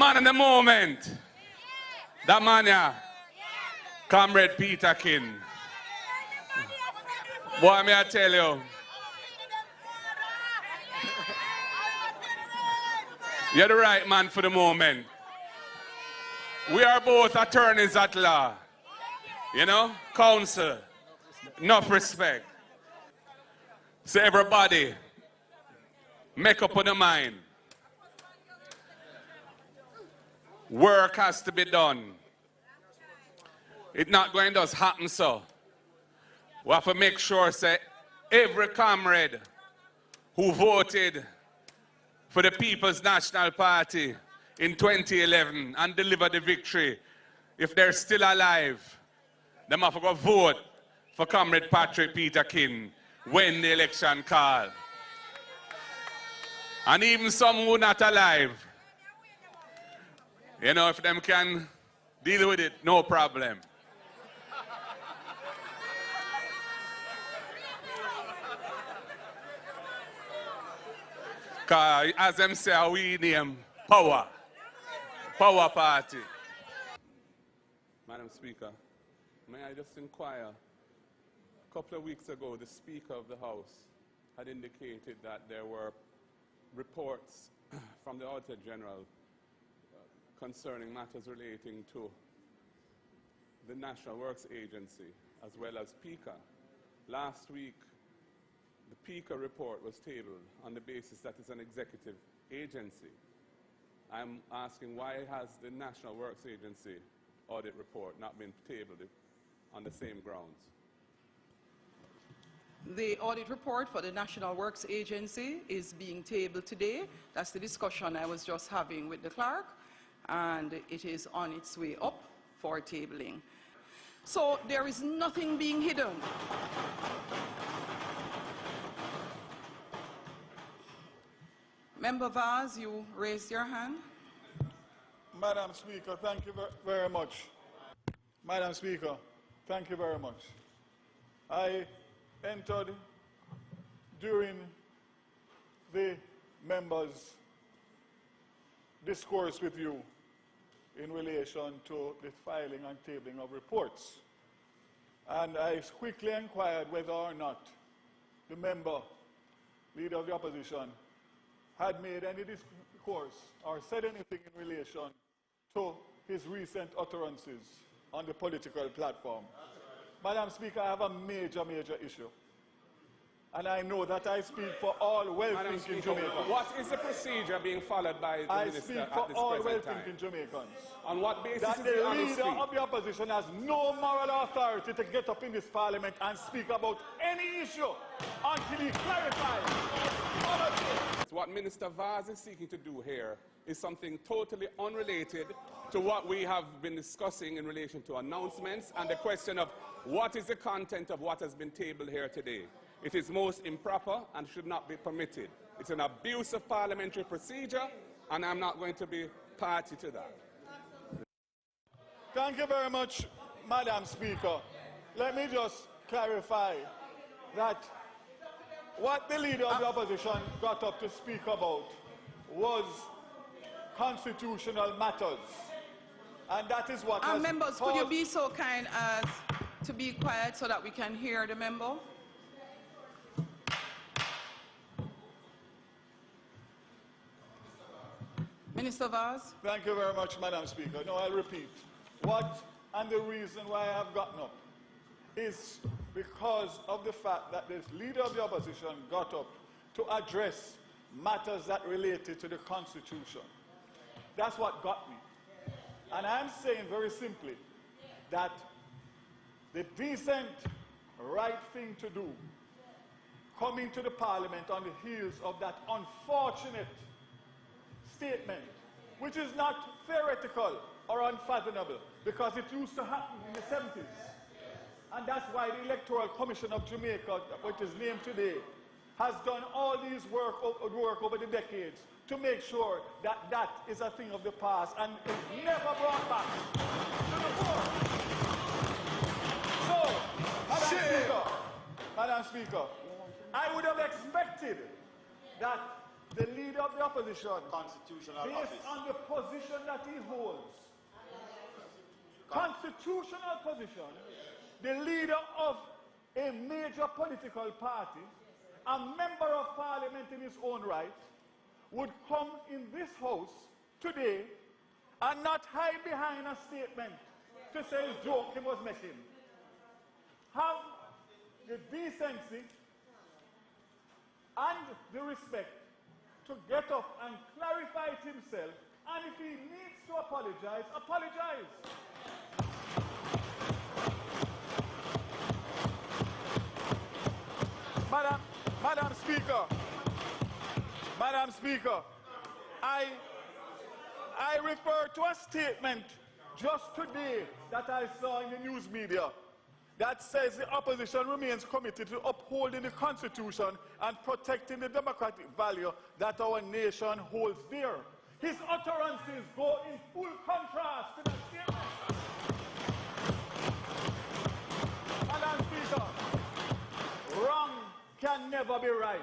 man in the moment. That man, yeah. Comrade Peterkin. Boy, may I tell you. You're the right man for the moment. We are both attorneys at law. You know, counsel. Enough respect. So everybody, make up on the mind. Work has to be done. It's not going to just happen so. We have to make sure that every comrade who voted for the People's National Party in 2011 and delivered the victory, if they're still alive, they have to go vote for Comrade Patrick Peterkin when the election call. And even some who are not alive, you know, if them can deal with it, no problem. Because as them say, we name power. Power party. Madam Speaker, may I just inquire? A couple of weeks ago, the Speaker of the House had indicated that there were reports from the Auditor General concerning matters relating to the National Works Agency as well as PICA. Last week, the PICA report was tabled on the basis that it's an executive agency. I'm asking, why has the National Works Agency audit report not been tabled on the same grounds? The audit report for the National Works Agency is being tabled today. That's the discussion I was just having with the clerk, and it is on its way up for tabling. So there is nothing being hidden. Member Vaz, you raised your hand. Madam Speaker, thank you very much. Madam Speaker, thank you very much. I entered during the members' discourse with you in relation to the filing and tabling of reports. And I quickly inquired whether or not the member, leader of the opposition, had made any discourse or said anything in relation to his recent utterances on the political platform. Madam Speaker, I have a major issue. And I know that I speak for all well-thinking Jamaicans. What is the procedure being followed by the I minister speak at for this all present well-thinking time? Jamaicans. On what basis that is the on the leader street? of the opposition has no moral authority to get up in this parliament and speak about any issue until he clarifies. What Minister Vaz is seeking to do here is something totally unrelated to what we have been discussing in relation to announcements and the question of what is the content of what has been tabled here today. It is most improper and should not be permitted. It's an abuse of parliamentary procedure, and I'm not going to be party to that. Thank you very much, Madam Speaker. Let me just clarify that what the leader of the opposition got up to speak about was constitutional matters. And that is what has members, could you be so kind as to be quiet so that we can hear the member? Minister Vaz. Thank you very much, Madam Speaker. No, I'll repeat. What and the reason why I have gotten up is because of the fact that the leader of the opposition got up to address matters that related to the Constitution. That's what got me. And I'm saying very simply that the decent, right thing to do, coming to the Parliament on the heels of that unfortunate statement, which is not theoretical or unfathomable, because it used to happen in the 70s. And that's why the Electoral Commission of Jamaica, which is named today, has done all these work over the decades to make sure that that is a thing of the past and is never brought back to the fore. So, Madam Speaker, I would have expected that the leader of the opposition, constitutional based office, on the position that he holds, constitutional position, the leader of a major political party, a member of parliament in his own right, would come in this house today and not hide behind a statement to say a joke he was making. Have the decency and the respect to get up and clarify it himself, and if he needs to apologize, apologize. Madam Speaker, I refer to a statement just today that I saw in the news media that says the opposition remains committed to upholding the Constitution and protecting the democratic value that our nation holds dear. His utterances go in full contrast to that statement. Madam Speaker, wrong can never be right.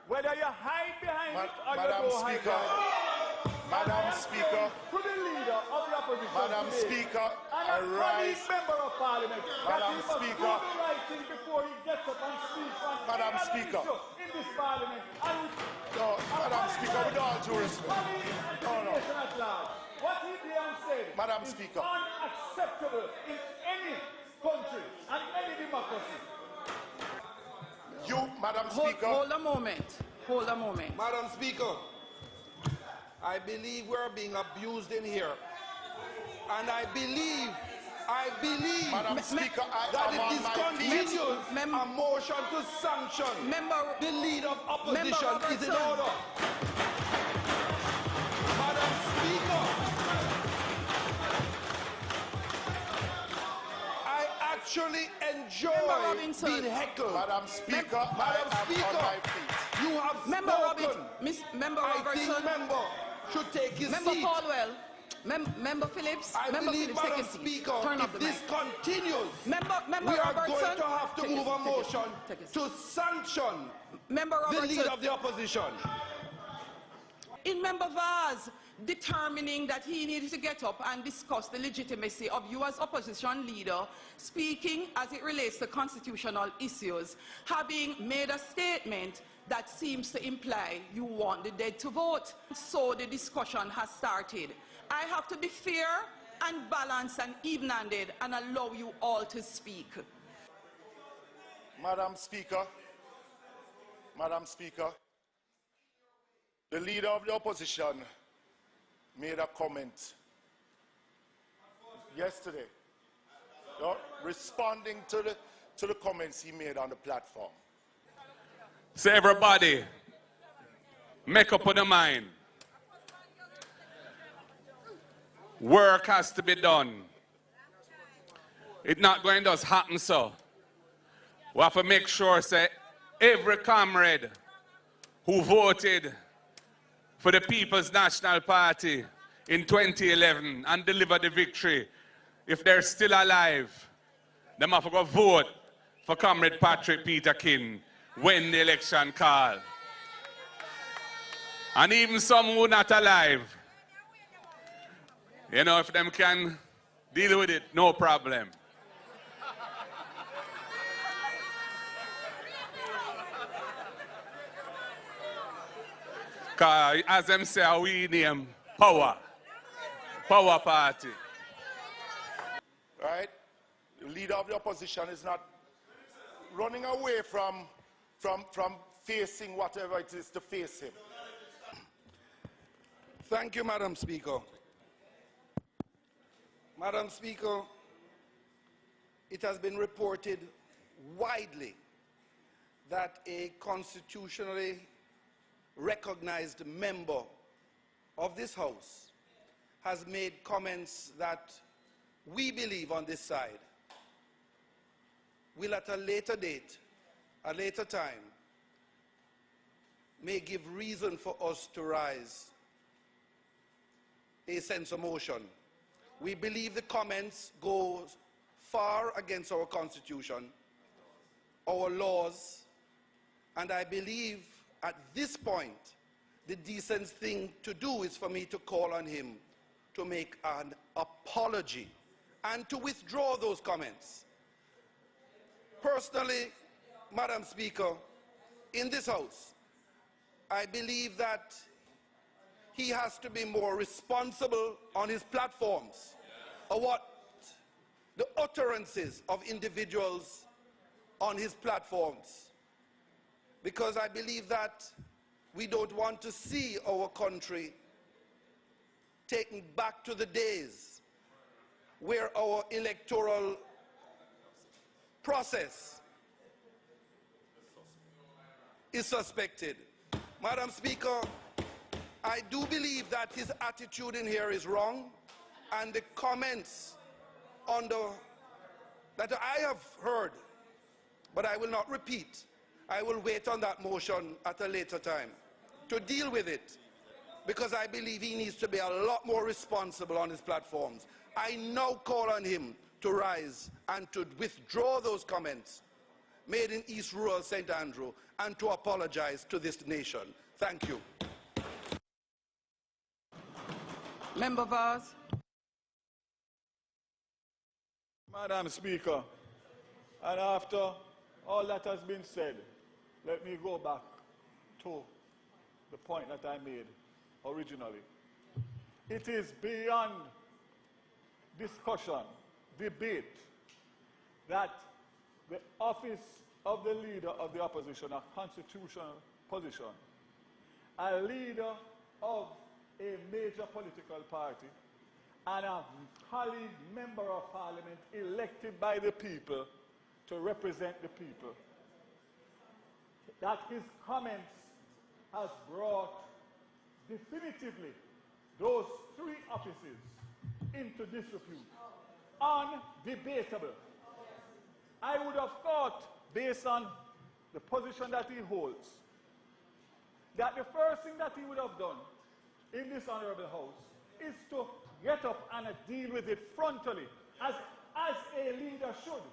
Whether you hide behind it or you don't hide behind it. Madam Speaker, To the leader of the opposition Madam today, Speaker, and I a rise. member of parliament, Madam that he must Speaker. do the right thing before he gets up and speaks on Madam any other Speaker. issue in this parliament. And No, Madam Speaker, with all due respect. No. at large. What he did and said Madam is Speaker. unacceptable in any country and any democracy. You, Madam Speaker. Hold a moment. Hold a moment. Madam Speaker, I believe we're being abused in here. And I believe Madam Speaker, I that am if on this my feet. continues, a motion to sanction the leader of opposition is in order. Madam Speaker, I actually enjoy being heckled. Madam Speaker, Madam I am Speaker, on my feet. you have Member spoken. Member I Robertson. think member should take his Member seat. Caldwell. Member Phillips. I Member believe, Phillips, take Madam a seat. Speaker, Turn off if the this mic. continues, Member we are Robertson. going to have to Take a move a seat, motion take a seat. to sanction Member the Robertson. leader of the opposition. In Member Vaz determining that he needed to get up and discuss the legitimacy of you as opposition leader, speaking as it relates to constitutional issues, having made a statement that seems to imply you want the dead to vote. So the discussion has started. I have to be fair and balanced and even-handed and allow you all to speak. Madam Speaker, the leader of the opposition made a comment yesterday, responding to the comments he made on the platform. So everybody, make up your mind. Work has to be done. It's not going to just happen so. We have to make sure that every comrade who voted for the People's National Party in 2011 and delivered the victory, if they're still alive, they have to go vote for Comrade Patrick Peterkin when the election call. And even some who are not alive, you know, if them can deal with it, no problem. Because as them say, we name power. Power party. Right? The leader of the opposition is not running away from facing whatever it is to face him. Thank you, Madam Speaker. Madam Speaker, it has been reported widely that a constitutionally recognized member of this House has made comments that we believe on this side will at a later date, a later time, may give reason for us to rise a sense of motion. We believe the comments go far against our Constitution, our laws, and I believe at this point the decent thing to do is for me to call on him to make an apology and to withdraw those comments. Personally, Madam Speaker, in this House, I believe that he has to be more responsible on his platforms of what the utterances of individuals on his platforms, because I believe that we don't want to see our country taken back to the days where our electoral process is suspected. Madam Speaker, I do believe that his attitude in here is wrong, and the comments that I have heard, but I will not repeat. I will wait on that motion at a later time to deal with it, because I believe he needs to be a lot more responsible on his platforms. I now call on him to rise and to withdraw those comments made in East Rural St. Andrew and to apologize to this nation. Thank you. Member Vaz. Madam Speaker, and after all that has been said, let me go back to the point that I made originally. It is beyond discussion, debate, that the office of the leader of the opposition, a constitutional position, a leader of a major political party, and a colleague member of parliament elected by the people to represent the people, that his comments has brought definitively those three offices into disrepute. Undebatable. I would have thought, based on the position that he holds, that the first thing that he would have done in this honorable House is to get up and deal with it frontally, as a leader should,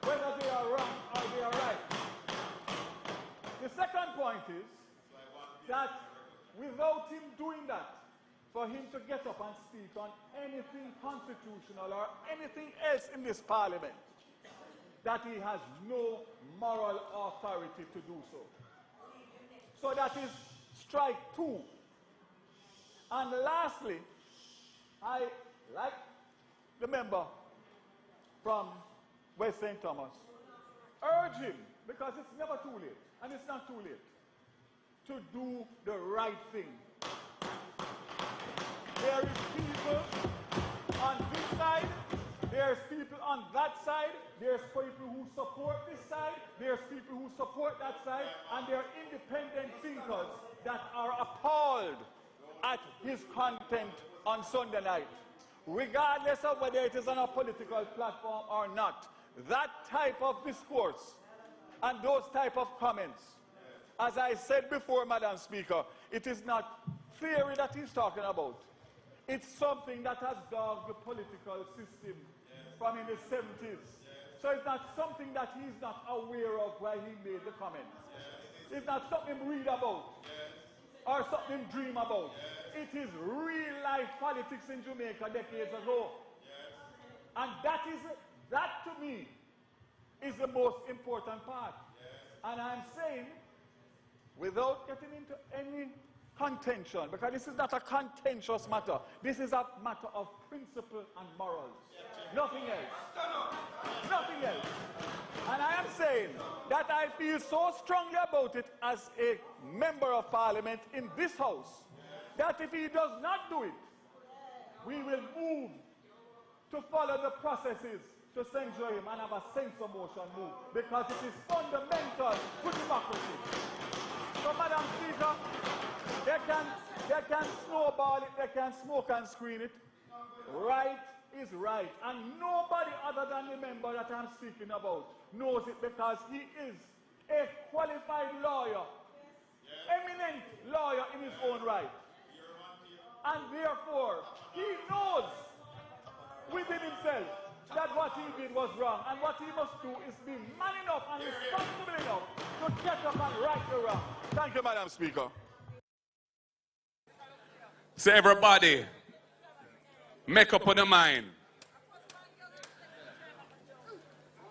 whether they are wrong or they are right. The second point is that without him doing that, for him to get up and speak on anything constitutional or anything else in this parliament, that he has no moral authority to do so. So that is strike two. And lastly, I, like the member from West St. Thomas, urge him, because it's never too late, and it's not too late, to do the right thing. There is people on this side, there's people on that side, there's people who support this side, there's people who support that side, and there are independent thinkers that are appalled at his content on Sunday night. Regardless of whether it is on a political platform or not, that type of discourse and those type of comments, as I said before, Madam Speaker, it is not theory that he's talking about. It's something that has dogged the political system from in the 70s. So it's not something that he's not aware of while he made the comments. It's not something read about or something dream about. It is real life politics in Jamaica decades ago. And that to me is the most important part. And I'm saying, without getting into any contention, because this is not a contentious matter. This is a matter of principle and morals. Nothing else. Nothing else. And I am saying that I feel so strongly about it as a member of parliament in this House, that if he does not do it, we will move to follow the processes to censure him and have a censor motion move, because it is fundamental to democracy. So, Madam Speaker, they can snowball it, they can smoke and screen it. Right is right. And nobody other than the member that I'm speaking about knows it, because he is a qualified lawyer, eminent lawyer in his own right. And therefore, he knows within himself that what he did was wrong. And what he must do is be man enough and responsible enough to get up and right the wrong. Thank you, Madam Speaker. So everybody, make up on the mind.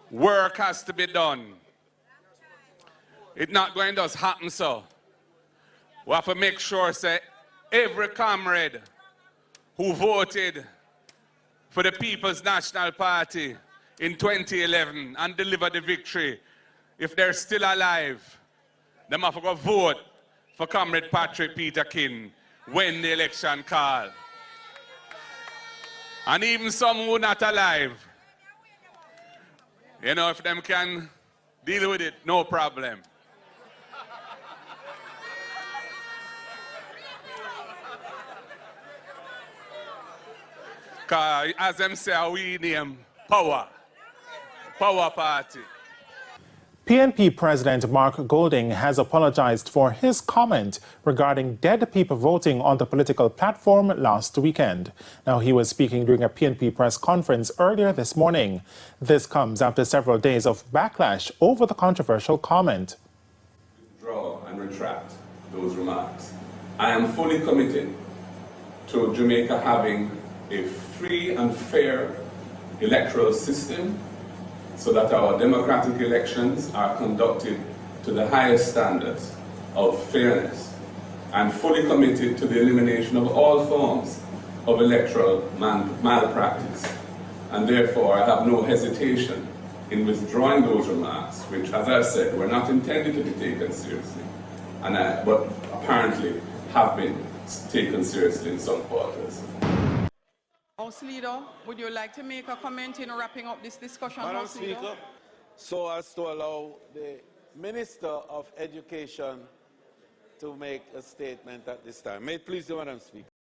Work has to be done. It's not going to just happen so. We have to make sure that every comrade who voted for the People's National Party in 2011 and delivered the victory, if they're still alive, they have to go vote for Comrade Patrick Peterkin when the election call. And even some who are not alive, you know, if them can deal with it, no problem. Because as them say, we name power. Power party. PNP President Mark Golding has apologized for his comment regarding dead people voting on the political platform last weekend. Now, he was speaking during a PNP press conference earlier this morning. This comes after several days of backlash over the controversial comment. Withdraw and retract those remarks. I am fully committed to Jamaica having a free and fair electoral system so that our democratic elections are conducted to the highest standards of fairness, and fully committed to the elimination of all forms of electoral malpractice. And therefore, I have no hesitation in withdrawing those remarks, which, as I said, were not intended to be taken seriously, but apparently have been taken seriously in some quarters. House Leader, would you like to make a comment in wrapping up this discussion, Madam House Leader? Speaker, so as to allow the Minister of Education to make a statement at this time. May it please the Madam Speaker.